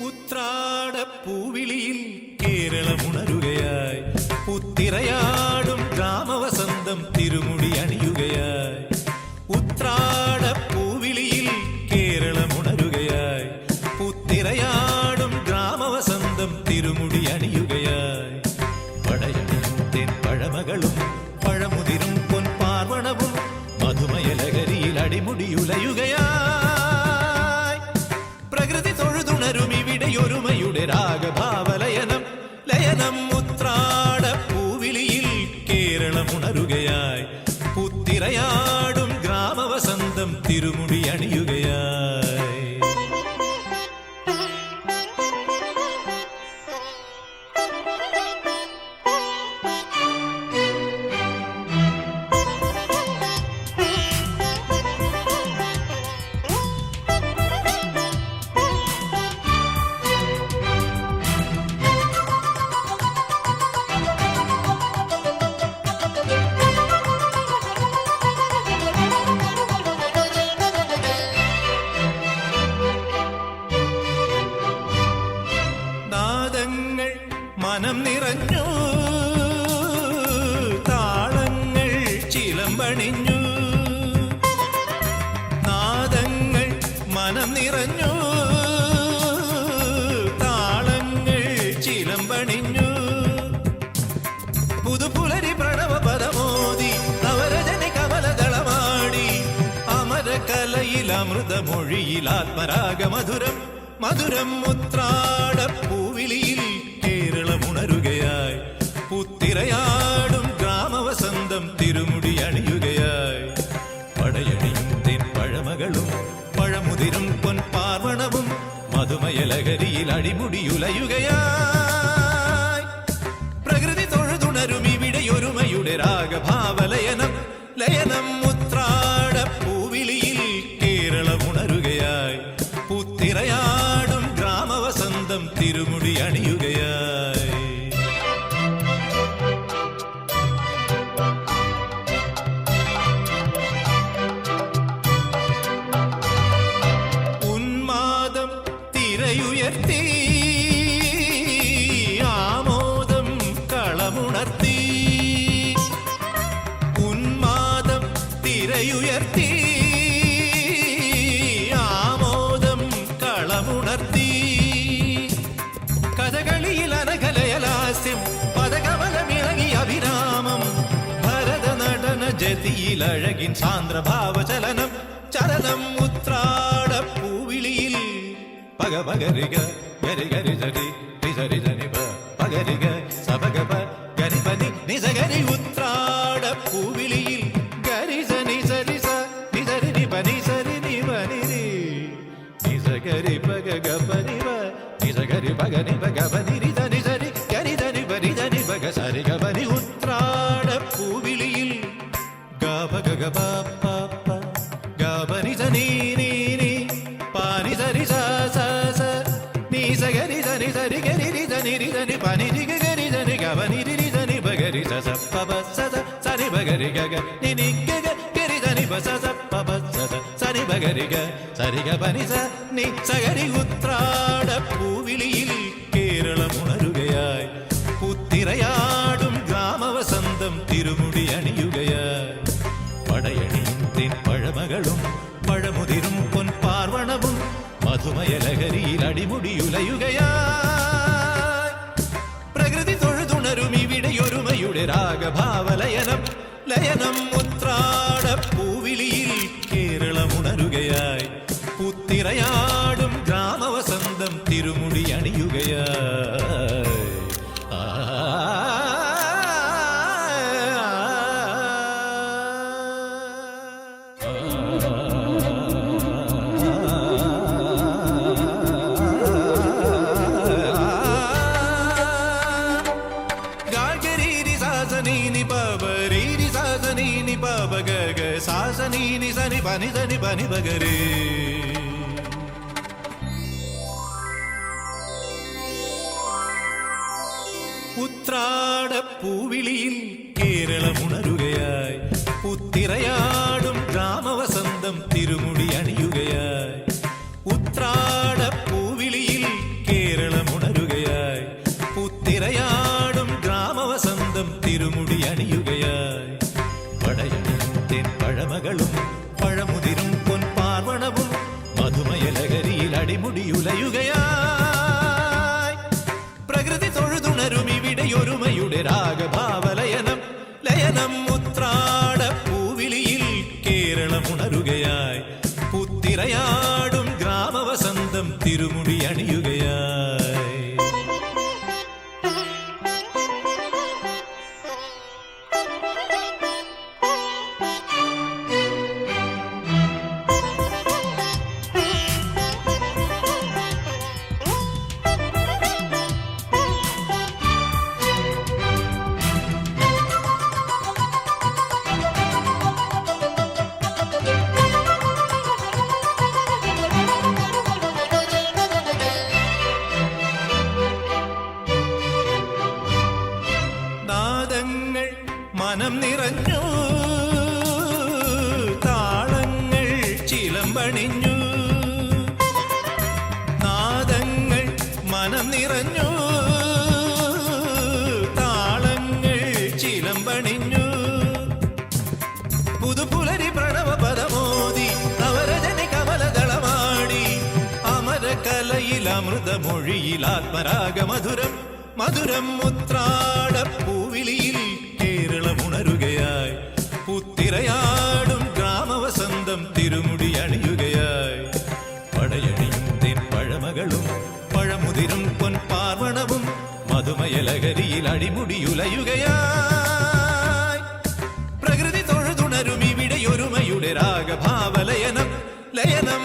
ഉത്രാടപ്പൂവിളിയിൽ കേരളമുണരുകയായി, പുത്തിരയാടും ഗ്രാമവസന്തം തിരുമുടി അണിയുകയായി. ഉത്രാടപ്പൂവിളിയിൽ കേരളമുണരുകയായി, പുത്തിരയാടും ഗ്രാമവസന്തം തിരുമുടി അണിയുകയായി. പടയണിയും then പഴമകളും പഴമുതിരും പൊൻപാർവണവും മധുമയലഹരിയിൽ അടിമുടിയുലയുകയായി. പ്രകൃതി തൊഴുതുണരും ഇവിടെയൊരുമയുടെ രാഗഭാവലയനം ലയനം. ഉത്രാടപ്പൂവിളിയിൽ കേരളമുണരുകയായി, പുത്തിരയാടും ഗ്രാമവസന്തം തിരുമുടി അണിയുകയായി. മനം നിറഞ്ഞു, താളങ്ങൾ ചിലമ്പണിഞ്ഞു. നാദങ്ങൾ മനം നിറഞ്ഞു, താളങ്ങൾ ചിലമ്പണിഞ്ഞു. പുതുപുലരി പ്രണവ പദമോദി നവരജനി കമലദളമാടി. അമരകലയിൽ അമൃതമൊഴിയിൽ ആത്മരാഗമധുരം മധുരം. ഉത്രാടപ്പൂവിളിയിൽ കേരളമുണരുകയായി, പുത്തിരയാടും ഗ്രാമവസന്തം തിരുമുടി അണിയുകയായി. പടയണിയും തെൻ പഴമകളും പഴമുതിരും പൊൻപാർവണവും മധുമയലഹരിയിൽ അടിമുടിയുലയുകയായി. പ്രകൃതി തൊഴുതുണരും ഇവിടെയൊരുമയുടെ രാഗഭാവലയനം ലയനം. ഉത്രാടപ്പൂവിളിയിൽ കേരളമുണരുകയായി, പുത്തിരയാടും ഗ്രാമവസന്തം തിരുമുടി അണിയുകയായി. ഉന്മാദം തിരയുയർത്തി, ആമോദം കളമുണർത്തി. ഉന്മാദം തിരയുയർത്തി, ആമോദം കളമുണർത്തി. കഥകളിയിൽ അനകലയലാസ്യം പദകമലമിളകി അഭിരാമം. ഭരതനടന ജതിയിൽ അഴകിൻ സാന്ദ്രഭാവചലനം ചലനം. ഉത്രാടപ്പൂവിളിയിൽ പഗപഗരിക ഗരി ഗരി ജരി നിസരി ജനിപ പഗരിക സപഗപ ഗരിപനി നിസഗരി. ഉത്രാടപ്പൂവിളിയിൽ ഗരി സനി സരി സ നിസരി നിപ നിസരി നിപ നിരി നിസഗരി പഗ ഗപനിവ നിസഗരി പഗ നിപ ഗപനി രി ധനി സരി ഗരി ധനി പരി ധനി പഗ സരി ഗപനി. ഉത്രാടപ്പൂവിളിയിൽ ഗപ ഗപ പ പ ഗപനി സനി നീ നീ പാനി സരി സ സ സ നീ സഗരി ധനി സരി ഗരി രി ധനി രി ധനി പാനി രി ഗരി ധനി ഗപനി രി രി ധനി പഗരി സ സ പ പ സ സ സനി പഗരി ഗഗ നി നി ഗഗ ഗരി ധനി പ സ സ പ പ സ സ സനി പഗരി ഗ സരി ഗപനി സ നി സഗരി. ഉത്രാടപ്പൂവിളിയിൽ കേരളമുണരുകയായി, പുത്തിരയാടും ഗ്രാമവസന്തം തിരുമുടി അണിയുകയായി. പടയണിയും തെൻ പഴമകളും പഴമുതിരും പൊൻപാർവണവും മധുമയലഹരിയിൽ അടിമുടിയുലയുകയായി. പ്രകൃതി തൊഴുതുണരും ഇവിടെയൊരുമയുടെ രാഗഭാവലയനം ലയനം. ഉത്രാടപ്പൂവിളിയിൽ കേരളമുണരുകയായി, പുത്തിരയാടും ഗ്രാമവസന്തം തിരുമുടി അണിയുകയായി. ഗാഗരീരി സാസനീനി പബരീരി സാസനീനി പബ ഗഗ സാസനീനി സനി പനി സനി പനി പഗരേ. ഉത്രാടപ്പൂവിളിയിൽ കേരളമുണരുകയായി, പുത്തിരയാടും ഗ്രാമവസന്തം തിരുമുടി അണിയുകയായി. ഉത്രാടപ്പൂവിളിയിൽ പഴമകളും പഴമുതിരും പൊൻപാർവണവും മധുമയലകരിയിൽ അടിമുടിയുലയുകയായി. പ്രകൃതി തൊഴുതുണരും ഇവിടെ ഒരുമയുടെ രാഗഭാവലയനം ലയനം ഉത്രാട പൂവിളിയിൽ കേരളമുണരുകയായി. പുത്തിരയാടും ഗ്രാമവസന്തം തിരുമുടി അണിയുകയായി. നാദങ്ങൾ മനം നിറഞ്ഞു, താളങ്ങൾ ചിലമ്പണിഞ്ഞു. നാദങ്ങൾ മനം നിറഞ്ഞു, താളങ്ങൾ ചിലമ്പണിഞ്ഞു. പുതുപുലരി പ്രണവ പദമോദി നവരജനി കമലദളമാടി. അമരകലയിൽ അമൃതമൊഴിയിൽ ആത്മരാഗമധുരം മധുരം ഉത്രാട പൂവിളിയിൽ കേരളമുണരുകയായി. പുത്തിരയാടും ഗ്രാമവസന്തം തിരുമുടി അണിയുകയായി. പടയണിയും തേൻ പഴമകളും പഴമുതിരും പൊൻപാർവണവും മധുമയലകരിയിൽ അടിമുടിയുലയുകയായി. പ്രകൃതി തൊഴുതുണരും ഇവിടെ ഒരുമയുടെ രാഗഭാവലയനം ലയനം